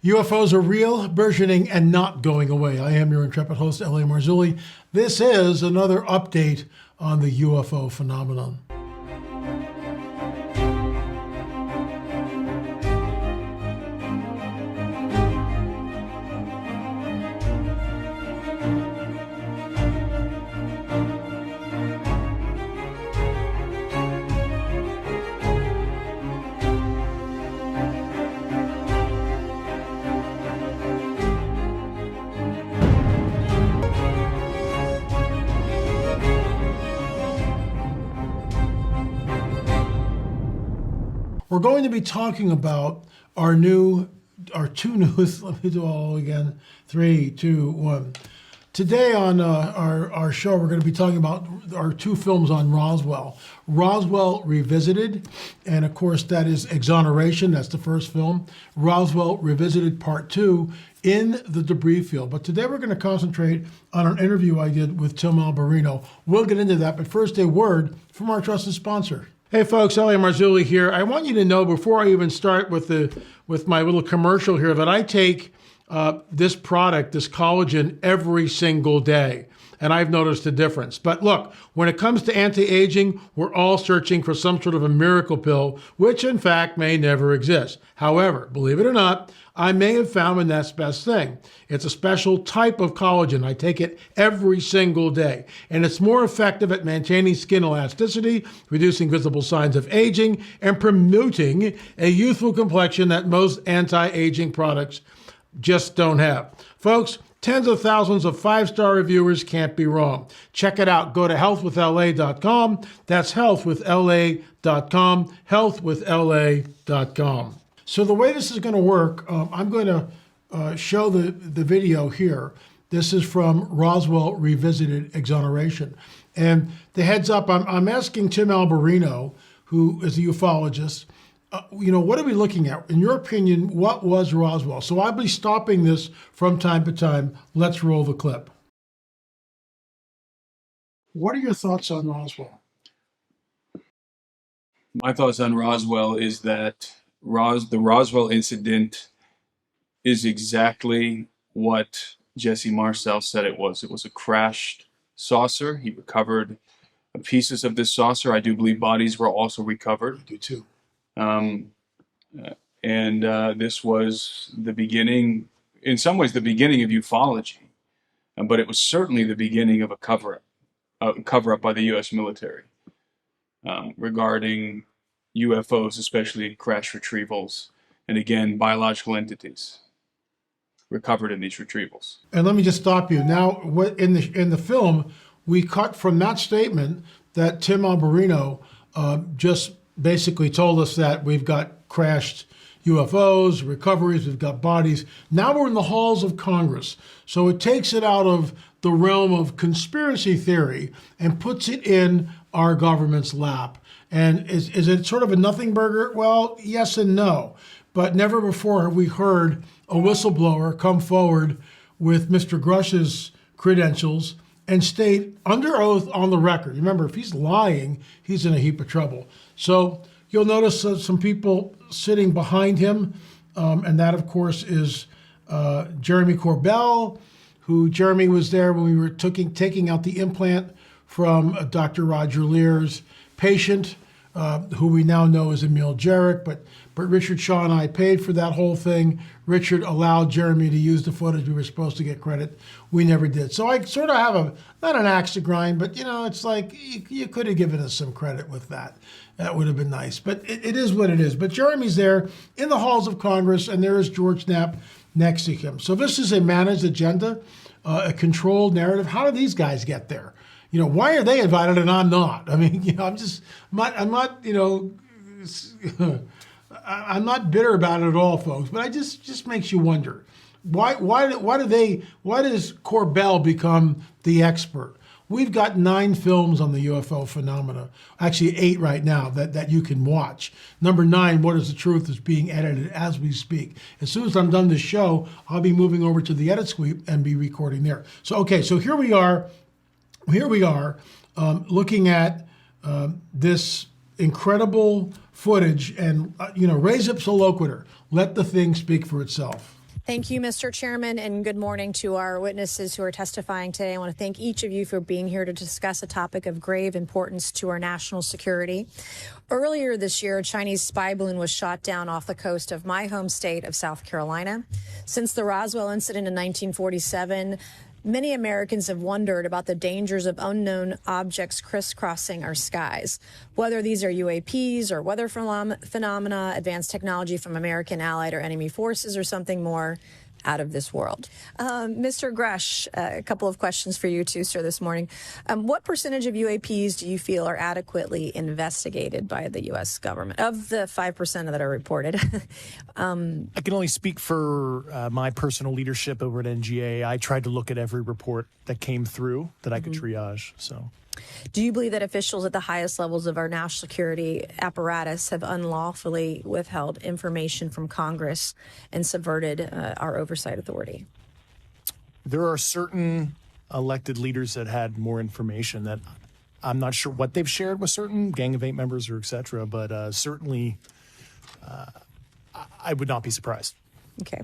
UFOs are real, burgeoning, and not going away. I am your intrepid host, L.A. Marzulli. This is another update on the UFO phenomenon. We're going to be talking about our two news, let me do it all again, 3, 2, 1. Today on our show, we're going to be talking about our two films on Roswell. Roswell Revisited, and of course that is Exoneration, that's the first film. Roswell Revisited Part 2, In the Debris Field. But today we're going to concentrate on an interview I did with Tim Alberino. We'll get into that, but first a word from our trusted sponsor. Hey folks, L.A. Marzulli here. I want you to know before I even start with my little commercial here that I take this product, this collagen, every single day. And I've noticed a difference. But look, when it comes to anti-aging, we're all searching for some sort of a miracle pill, which in fact may never exist. However, believe it or not, I may have found the next best thing. It's a special type of collagen. I take it every single day. And it's more effective at maintaining skin elasticity, reducing visible signs of aging, and promoting a youthful complexion that most anti-aging products just don't have. Folks, tens of thousands of 5-star reviewers can't be wrong. Check it out. Go to healthwithla.com. That's healthwithla.com. Healthwithla.com. So the way this is going to work, I'm going to show the video here. This is from Roswell Revisited Exoneration. And the heads up, I'm asking Tim Alberino, who is a ufologist, what are we looking at? In your opinion, what was Roswell? So I'll be stopping this from time to time. Let's roll the clip. What are your thoughts on Roswell? My thoughts on Roswell is that the Roswell incident is exactly what Jesse Marcel said it was. It was a crashed saucer. He recovered pieces of this saucer. I do believe bodies were also recovered. I do too. This was the beginning, in some ways, the beginning of ufology, but it was certainly the beginning of a cover-up by the U.S. military regarding UFOs, especially crash retrievals, and again, biological entities recovered in these retrievals. And let me just stop you. Now, in the film, we cut from that statement that Tim Alberino just basically told us that we've got crashed UFOs, recoveries, we've got bodies. Now we're in the halls of Congress. So it takes it out of the realm of conspiracy theory and puts it in our government's lap. And is it sort of a nothing burger? Well, yes and no. But never before have we heard a whistleblower come forward with Mr. Grush's credentials and state under oath on the record. Remember, if he's lying, he's in a heap of trouble. So you'll notice some people sitting behind him, and that, of course, is Jeremy Corbell, who Jeremy was there when we were taking out the implant from Dr. Roger Lear's patient, who we now know is Emil Jarrett, but Richard Shaw and I paid for that whole thing. Richard allowed Jeremy to use the footage. We were supposed to get credit. We never did. So I sort of have not an axe to grind, but it's like you could have given us some credit with that. That would have been nice, but it is what it is. But Jeremy's there in the halls of Congress, and there is George Knapp next to him. So this is a managed agenda, a controlled narrative. How do these guys get there? Why are they invited and I'm not? I mean, I'm not bitter about it at all, folks, but it just makes you wonder. Why does Corbell become the expert? We've got 9 films on the UFO phenomena, actually 8 right now that you can watch. Number 9, What is the Truth, is being edited as we speak. As soon as I'm done this show, I'll be moving over to the edit suite and be recording there. So here we are looking at this incredible footage and, res ipsa loquitur, let the thing speak for itself. Thank you, Mr. Chairman, and good morning to our witnesses who are testifying today. I want to thank each of you for being here to discuss a topic of grave importance to our national security. Earlier this year, a Chinese spy balloon was shot down off the coast of my home state of South Carolina. Since the Roswell incident in 1947, many Americans have wondered about the dangers of unknown objects crisscrossing our skies, whether these are UAPs or weather phenomena, advanced technology from American allied or enemy forces, or something more out of this world. Mr. Grush, a couple of questions for you too, sir, this morning. What percentage of UAPs do you feel are adequately investigated by the U.S. government, of the 5% that are reported? I can only speak for my personal leadership over at NGA. I tried to look at every report that came through that I could triage. So, do you believe that officials at the highest levels of our national security apparatus have unlawfully withheld information from Congress and subverted our oversight authority? there are certain elected leaders that had more information that I'm not sure what they've shared with certain Gang of Eight members or et cetera, but certainly I would not be surprised. Okay.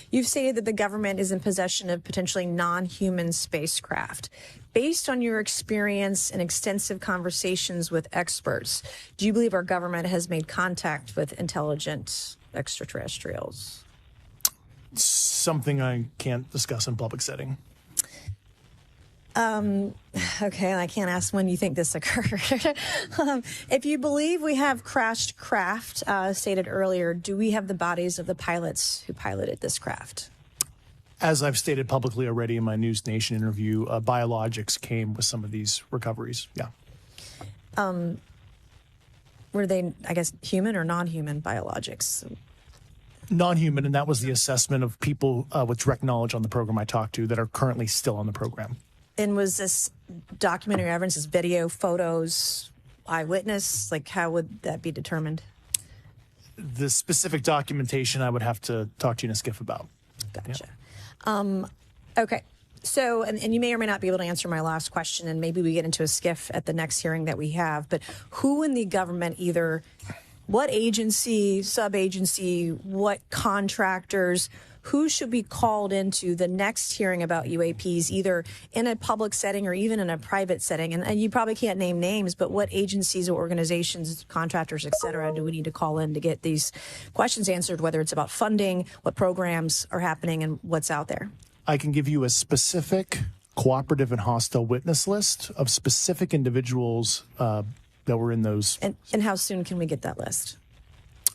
You've stated that the government is in possession of potentially non-human spacecraft. Based on your experience and extensive conversations with experts, do you believe our government has made contact with intelligent extraterrestrials? Something I can't discuss in public setting. Okay, I can't ask when you think this occurred. If you believe we have crashed craft, stated earlier, do we have the bodies of the pilots who piloted this craft? As I've stated publicly already in my News Nation interview, biologics came with some of these recoveries. Yeah. Were they, I guess, human or non-human biologics? Non-human, and that was the assessment of people with direct knowledge on the program I talked to that are currently still on the program. And was this documentary evidence, this video, photos, eyewitness? Like, how would that be determined? The specific documentation I would have to talk to you in a skiff about. Gotcha. Yeah. Okay. So, and you may or may not be able to answer my last question, and maybe we get into a skiff at the next hearing that we have, but who in the government, either what agency, sub-agency, what contractors, who should be called into the next hearing about UAPs, either in a public setting or even in a private setting? And you probably can't name names, but what agencies or organizations, contractors, et cetera, do we need to call in to get these questions answered, whether it's about funding, what programs are happening, and what's out there? I can give you a specific cooperative and hostile witness list of specific individuals that were in those. And how soon can we get that list?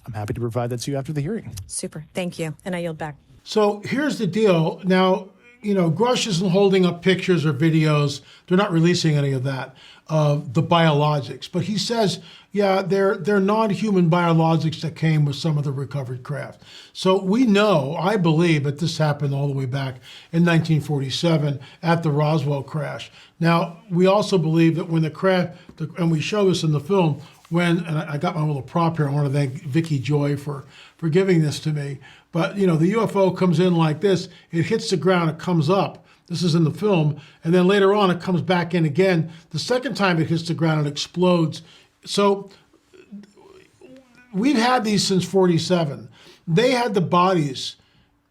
I'm happy to provide that to you after the hearing. Super. Thank you. And I yield back. So here's the deal. Now, you know, Grush isn't holding up pictures or videos. They're not releasing any of that, the biologics. But he says, yeah, they're non-human biologics that came with some of the recovered craft. So we know, I believe, that this happened all the way back in 1947 at the Roswell crash. Now, we also believe that when the craft, and we show this in the film, and I got my little prop here. I want to thank Vicky Joy for giving this to me. But, you know, the UFO comes in like this. It hits the ground. It comes up. This is in the film. And then later on, it comes back in again. The second time it hits the ground, it explodes. So we've had these since 47. They had the bodies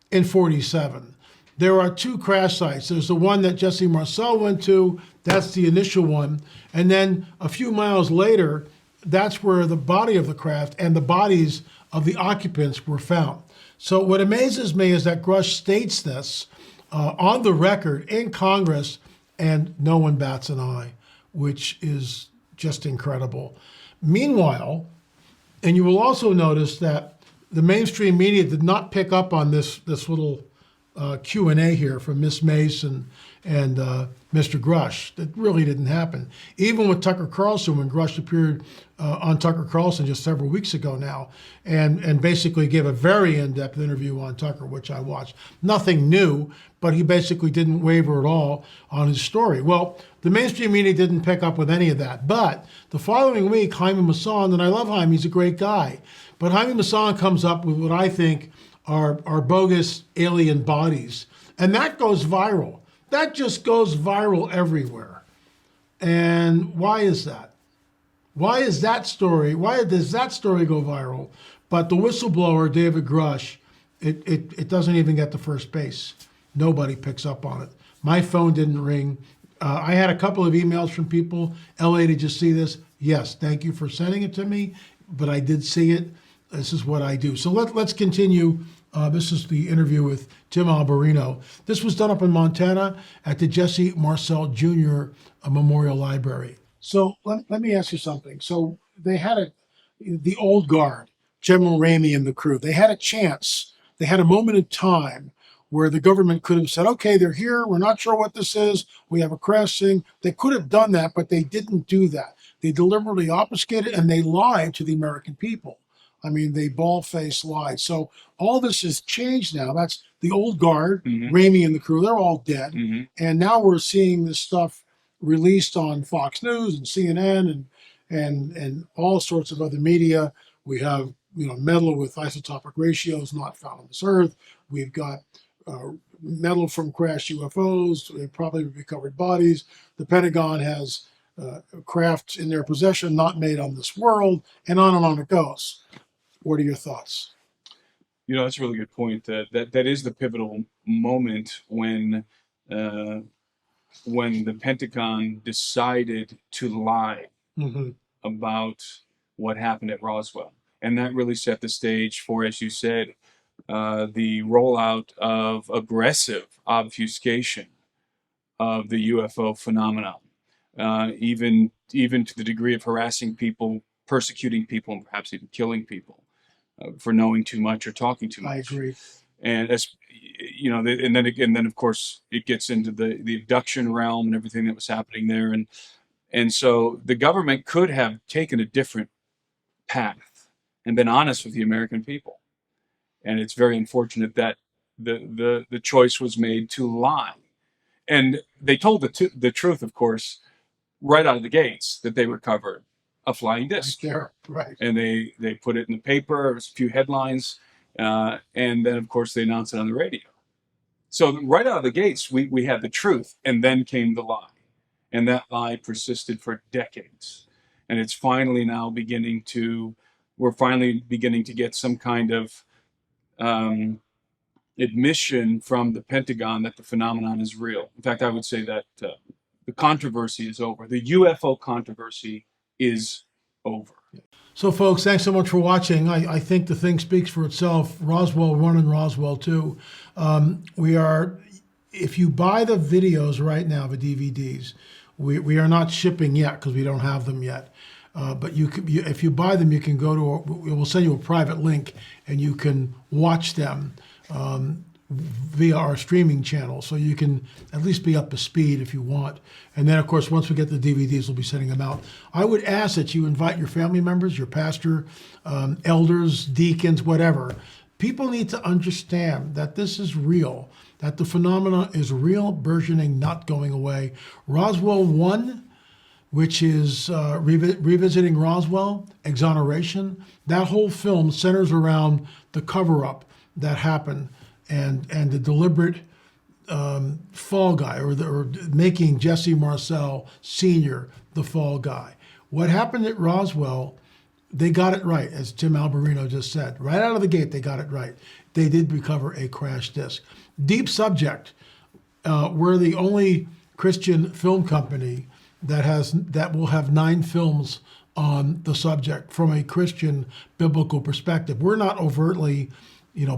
in 47. There are two crash sites. There's the one that Jesse Marcel went to. That's the initial one. And then a few miles later, that's where the body of the craft and the bodies of the occupants were found. So what amazes me is that Grush states this on the record in Congress, and no one bats an eye, which is just incredible. Meanwhile, and you will also notice that the mainstream media did not pick up on this little Q&A here from Miss Mason and Mr. Grush. That really didn't happen. Even with Tucker Carlson, when Grush appeared on Tucker Carlson just several weeks ago now, and basically gave a very in-depth interview on Tucker, which I watched. Nothing new, but he basically didn't waver at all on his story. Well, the mainstream media didn't pick up with any of that. But the following week, Jaime Maussan, and I love Jaime, he's a great guy, but Jaime Maussan comes up with what I think are bogus alien bodies. And that goes viral. That just goes viral everywhere. And why is that? Why is that story, why does that story go viral? But the whistleblower, David Grush, it doesn't even get to first base. Nobody picks up on it. My phone didn't ring. I had a couple of emails from people. LA, did you see this? Yes, thank you for sending it to me, but I did see it. This is what I do. So let's continue. This is the interview with Tim Alberino. This was done up in Montana at the Jesse Marcel Jr. Memorial Library. So let me ask you something. So they had the old guard, General Ramey and the crew, they had a chance. They had a moment in time where the government could have said, okay, they're here. We're not sure what this is. We have a crash thing. They could have done that, but they didn't do that. They deliberately obfuscated and they lied to the American people. I mean, they bald-faced lied. So all this has changed now. That's the old guard, Ramey and the crew. They're all dead. And now we're seeing this stuff released on Fox News and CNN and all sorts of other media. We have, metal with isotopic ratios not found on this Earth. We've got metal from crashed UFOs, probably recovered bodies. The Pentagon has craft in their possession not made on this world, and on it goes. What are your thoughts? That's a really good point. That is the pivotal moment when the Pentagon decided to lie about what happened at Roswell. And that really set the stage for, as you said, the rollout of aggressive obfuscation of the UFO phenomenon, even to the degree of harassing people, persecuting people, and perhaps even killing people for knowing too much or talking too much. I agree. And as and then of course it gets into the abduction realm and everything that was happening there, and so the government could have taken a different path and been honest with the American people. And it's very unfortunate that the choice was made to lie. And they told the truth, of course, right out of the gates, that they recovered a flying disc. Right. And they put it in the paper, a few headlines, and then, of course, they announced it on the radio. So right out of the gates, we had the truth, and then came the lie. And that lie persisted for decades. And it's finally now we're finally beginning to get some kind of admission from the Pentagon that the phenomenon is real. In fact, I would say that the controversy is over. The UFO controversy is over. So, folks, thanks so much for watching. I think the thing speaks for itself. Roswell 1 and Roswell 2. If you buy the videos right now, the DVDs, we are not shipping yet because we don't have them yet. But if you buy them, you can go to, we'll send you a private link and you can watch them via our streaming channel. So you can at least be up to speed if you want. And then, of course, once we get the DVDs, we'll be sending them out. I would ask that you invite your family members, your pastor, elders, deacons, whatever. People need to understand that this is real, that the phenomena is real, burgeoning, not going away. Roswell 1, which is revisiting Roswell, Exoneration, that whole film centers around the cover-up that happened and the deliberate fall guy or making Jesse Marcel Sr. the fall guy. What happened at Roswell, they got it right, as Tim Alberino just said. Right out of the gate, they got it right. They did recover a crash disc. Deep subject. We're the only Christian film company that will have 9 films on the subject from a Christian biblical perspective. We're not overtly,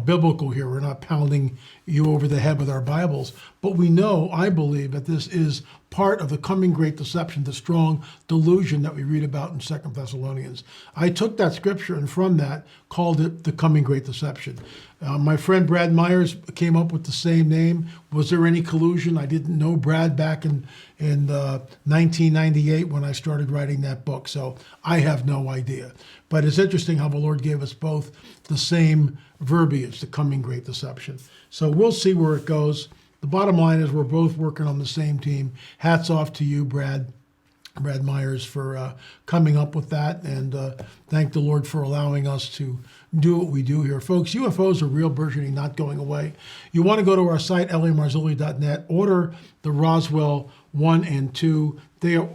biblical here. We're not pounding you over the head with our Bibles, but we know, I believe, that this is part of the coming great deception, the strong delusion that we read about in 2 Thessalonians. I took that scripture and from that called it the coming great deception. My friend Brad Myers came up with the same name. Was there any collusion? I didn't know Brad back in 1998 when I started writing that book, so I have no idea. But it's interesting how the Lord gave us both the same verbiage, the coming great deception. So we'll see where it goes. The bottom line is we're both working on the same team. Hats off to you, Brad Myers, for coming up with that. And thank the Lord for allowing us to do what we do here. Folks, UFOs are real, burgeoning, not going away. You want to go to our site, lamarzulli.net, order the Roswell 1 and 2.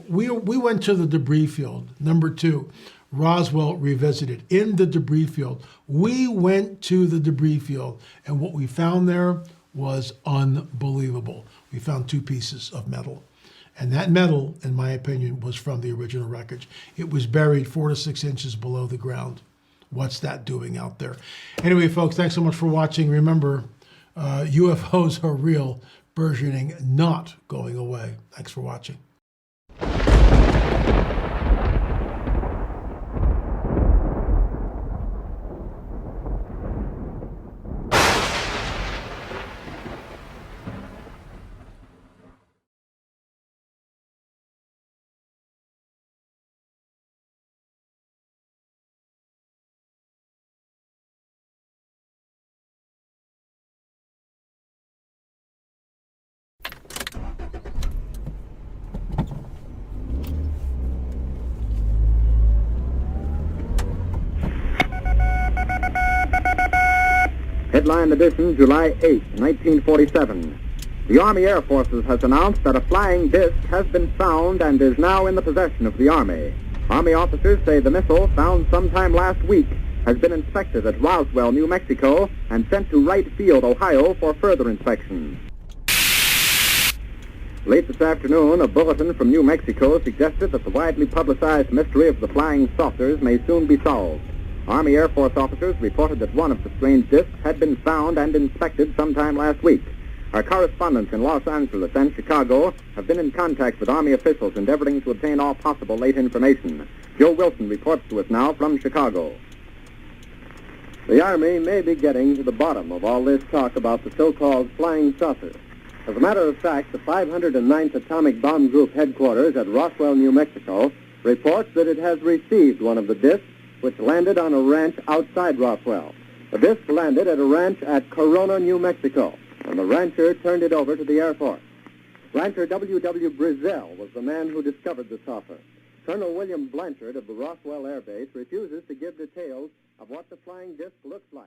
We went to the debris field, number 2. Roswell Revisited in the debris field. We went to the debris field, and what we found there was unbelievable. We found 2 pieces of metal. And that metal, in my opinion, was from the original wreckage. It was buried 4 to 6 inches below the ground. What's that doing out there? Anyway, folks, thanks so much for watching. Remember, UFOs are real, burgeoning, not going away. Thanks for watching. Headline edition, July 8, 1947. The Army Air Forces has announced that a flying disc has been found and is now in the possession of the Army. Army officers say the missile, found sometime last week, has been inspected at Roswell, New Mexico, and sent to Wright Field, Ohio, for further inspection. Late this afternoon, a bulletin from New Mexico suggested that the widely publicized mystery of the flying saucers may soon be solved. Army Air Force officers reported that one of the strange discs had been found and inspected sometime last week. Our correspondents in Los Angeles and Chicago have been in contact with Army officials endeavoring to obtain all possible late information. Joe Wilson reports to us now from Chicago. The Army may be getting to the bottom of all this talk about the so-called flying saucer. As a matter of fact, the 509th Atomic Bomb Group headquarters at Roswell, New Mexico, reports that it has received one of the discs which landed on a ranch outside Roswell. The disc landed at a ranch at Corona, New Mexico, and the rancher turned it over to the Air Force. Rancher W.W. Brizzell was the man who discovered the saucer. Colonel William Blanchard of the Roswell Air Base refuses to give details of what the flying disc looks like.